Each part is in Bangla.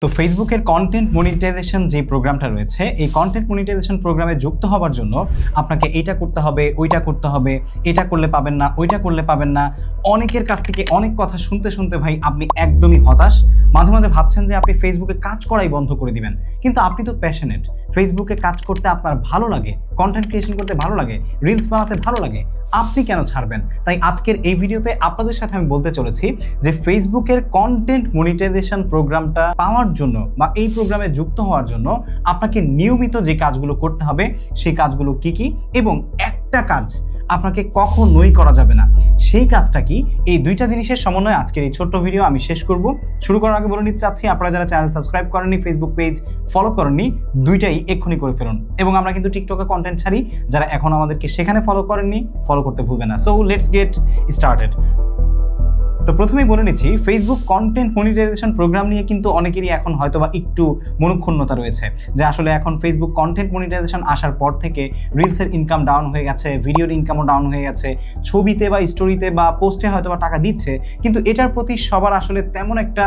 তো ফেসবুকের কন্টেন্ট মনিটাইজেশন যে প্রোগ্রামটা রয়েছে, এই কন্টেন্ট মনিটাইজেশন প্রোগ্রামে যুক্ত হওয়ার জন্য আপনাকে এইটা করতে হবে, ওইটা করতে হবে, এটা করলে পাবেন না, ওইটা করলে পাবেন না। অনেকের কাছ থেকে অনেক কথা শুনতে শুনতে ভাই আপনি একদমই হতাশ। মাঝে মাঝে ভাবছেন যে আপনি ফেসবুকে কাজ করাই বন্ধ করে দিবেন, কিন্তু আপনি তো প্যাশনেট, ফেসবুকে কাজ করতে আপনার ভালো লাগে, কন্টেন্ট ক্রিয়েশন করতে ভালো লাগে, রিলস বানাতে ভালো লাগে, আপনি কেন ছাড়বেন? তাই আজকের এই ভিডিওতে আপনাদের সাথে আমি বলতে চলেছি যে ফেসবুকের কন্টেন্ট মনিটাইজেশন প্রোগ্রামটা পাওয়ার জন্য বা এই প্রোগ্রামে যুক্ত হওয়ার জন্য আপনাকে নিয়মিত যে কাজগুলো করতে হবে সেই কাজগুলো কি কি, এবং একটা কাজ আপনাকে কখনোই করা যাবে না, সেই কাজটা কি, এই দুইটা জিনিসের সমন্বয়ে আজকের এই ছোট্ট ভিডিও আমি শেষ করব। শুরু করার আগে বলে নিতে চাচ্ছি, আপনারা যারা চ্যানেল সাবস্ক্রাইব করেননি, ফেসবুক পেজ ফলো করেননি, দুইটাই এক্ষুনি করে ফেলুন। এবং আমরা কিন্তু টিকটকে কন্টেন্ট ছাড়ি, যারা এখন আমাদেরকে সেখানে ফলো করেননি, ফলো করতে ভুলবেন না। So let's get started. তো প্রথমেই বলে নিচ্ছি, ফেসবুক কন্টেন্ট মনিটাইজেশন প্রোগ্রাম নিয়ে কিন্তু অনেকেরই এখন হয়তোবা একটু মনোক্ষুণ্ণতা রয়েছে যে আসলে এখন ফেসবুক কন্টেন্ট মনিটাইজেশন আসার পর থেকে রিলসের ইনকাম ডাউন হয়ে গেছে, ভিডিওর ইনকামও ডাউন হয়ে গেছে, ছবিতে বা স্টোরিতে বা পোস্টে হয়তোবা টাকা দিচ্ছে, কিন্তু এটার প্রতি সবার আসলে তেমন একটা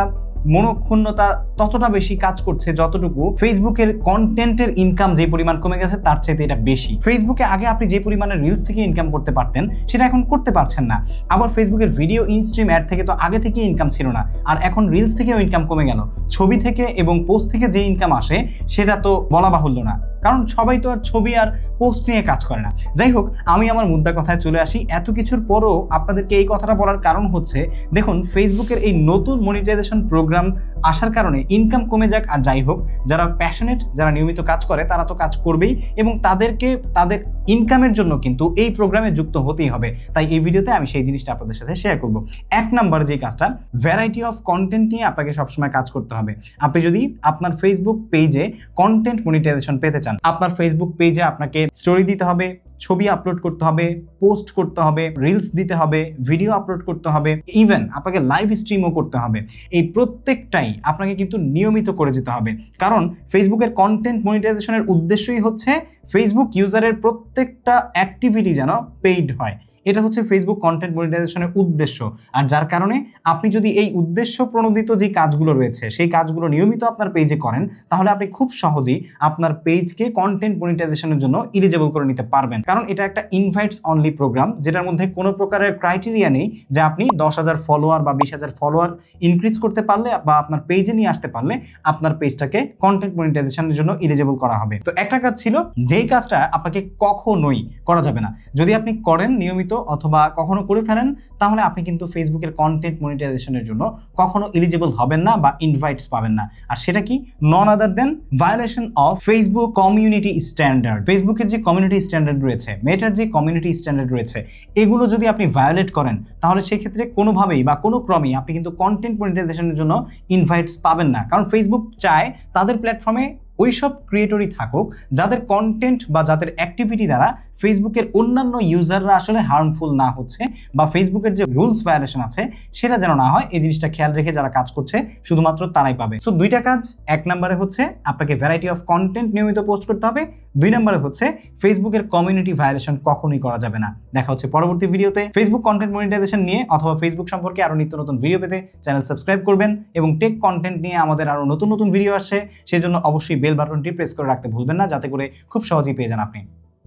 মনোক্ষুণ্ণতা ততটা বেশি কাজ করছে যতটুকু ফেসবুকের কন্টেন্টের ইনকাম যে পরিমাণ কমে গেছে তার চাইতে এটা বেশি। ফেসবুকে আগে আপনি যে পরিমাণে রিলস থেকে ইনকাম করতে পারতেন সেটা এখন করতে পারছেন না। আবার ফেসবুকের ভিডিও ইনস্ট্রিম অ্যাড থেকে তো আগে থেকে ইনকাম ছিল না, আর এখন রিলস থেকেও ইনকাম কমে গেল। ছবি থেকে এবং পোস্ট থেকে যে ইনকাম আসে সেটা তো বলা বাহুল্য না, কারণ সবাই তো আর ছবি আর পোস্ট নিয়ে কাজ করে না। যাই হোক, আমি আমার মুদ্রা কথায় চলে আসি। এত কিছুর পরও আপনাদেরকে এই কথাটা বলার কারণ হচ্ছে, দেখুন ফেসবুকের এই নতুন মনিটাইজেশন প্রোগ্রাম আসার কারণে ইনকাম কমে যাক আর যাই হোক, যারা প্যাশনেট, যারা নিয়মিত কাজ করে তারা তো কাজ করবেই, এবং তাদেরকে তাদের ইনকামের জন্য কিন্তু এই প্রোগ্রামে যুক্ত হতেই হবে। তাই এই ভিডিওতে আমি সেই জিনিসটা আপনাদের সাথে শেয়ার করব। এক নাম্বার যে কাজটা, ভ্যারাইটি অফ কন্টেন্ট নিয়ে আপনাকে সবসময় কাজ করতে হবে। আপনি যদি আপনার ফেসবুক পেজে কন্টেন্ট মনিটাইজেশন পেতে চান, আপনার ফেসবুক পেজে আপনাকে স্টোরি দিতে হবে, ছবি আপলোড করতে হবে, পোস্ট করতে হবে, রিলস দিতে হবে, ভিডিও আপলোড করতে হবে, ইভেন আপনাকে লাইভ স্ট্রিমও করতে হবে। এই প্রত্যেকটাই আপনাকে কিন্তু নিয়মিত করে যেতে হবে, কারণ ফেসবুকের কন্টেন্ট মনিটাইজেশনের উদ্দেশ্যই হচ্ছে ফেসবুক ইউজারের প্রত্যেকটা অ্যাক্টিভিটি যেন পেইড হয়। এটা হচ্ছে ফেসবুক কন্টেন্ট মনিটাইজেশনের উদ্দেশ্য। আর যার কারণে আপনি যদি এই উদ্দেশ্য প্রণোদিত যে কাজগুলো রয়েছে সেই কাজগুলো নিয়মিত আপনার পেজে করেন, তাহলে আপনি খুব সহজেই আপনার পেজকে কন্টেন্ট মনিটাইজেশনের জন্য এলিজিবল করে নিতে পারবেন। কারণ এটা একটা ইনভাইটস অনলি প্রোগ্রাম, যেটার মধ্যে কোনো প্রকারের ক্রাইটেরিয়া নেই যে আপনি 10,000 ফলোয়ার বা 20,000 ফলোয়ার ইনক্রিজ করতে পারলে বা আপনার পেজে নিয়ে আসতে পারলে আপনার পেজটাকে কন্টেন্ট মনিটাইজেশনের জন্য এলিজিবল করা হবে। তো একটা কাজ ছিল, যেই কাজটা আপনাকে কখনোই করা যাবে না, যদি আপনি করেন নিয়মিত অথবা কখনো করে ফেলেন, তাহলে আপনি কিন্তু ফেসবুকের কন্টেন্ট মনিটাইজেশনের জন্য কখনো এলিজিবল হবেন না বা ইনভাইটস পাবেন না। আর সেটা কি, none other than violation of Facebook community standard. ফেসবুকের যে কমিউনিটি স্ট্যান্ডার্ড রয়েছে, মেটার যে কমিউনিটি স্ট্যান্ডার্ড রয়েছে, এগুলো যদি আপনি ভায়োলেট করেন, তাহলে সেক্ষেত্রে কোনোভাবেই বা কোনো ক্রমেই আপনি কিন্তু কন্টেন্ট মনিটাইজেশনের জন্য ইনভাইটস পাবেন না। কারণ ফেসবুক চায় তাদের প্ল্যাটফর্মে ওইসব ক্রিয়েটরই থাকুক যাদের কন্টেন্ট বা যাদের অ্যাক্টিভিটি দ্বারা ফেসবুকের অন্যান্য ইউজাররা আসলে হার্মফুল না হচ্ছে, বা ফেসবুকের যে রুলস ভায়োলেশন আছে সেটা যেন না হয়। এই জিনিসটা খেয়াল রেখে যারা কাজ করছে শুধুমাত্র তারাই পাবে। সো দুইটা কাজ, এক নম্বরে হচ্ছে আপনাকে ভ্যারাইটি অফ কন্টেন্ট নিয়মিত পোস্ট করতে হবে, দুই নম্বরে হচ্ছে ফেসবুকের কমিউনিটি ভায়োলেশন কখনোই করা যাবে না। দেখা হচ্ছে পরবর্তী ভিডিওতে। ফেসবুক কন্টেন্ট মনিটাইজেশন নিয়ে অথবা ফেসবুক সম্পর্কে আরো নিত্য নতুন ভিডিও পেতে চ্যানেল সাবস্ক্রাইব করবেন, এবং টেক কন্টেন্ট নিয়ে আমাদের আরো নতুন নতুন ভিডিও আসছে, সেজন্য অবশ্যই বেল বাটনটি প্রেস করে রাখতে ভুলবেন না, যাতে করে খুব সহজেই পেয়ে যান আপনি।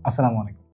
আসসালামু আলাইকুম।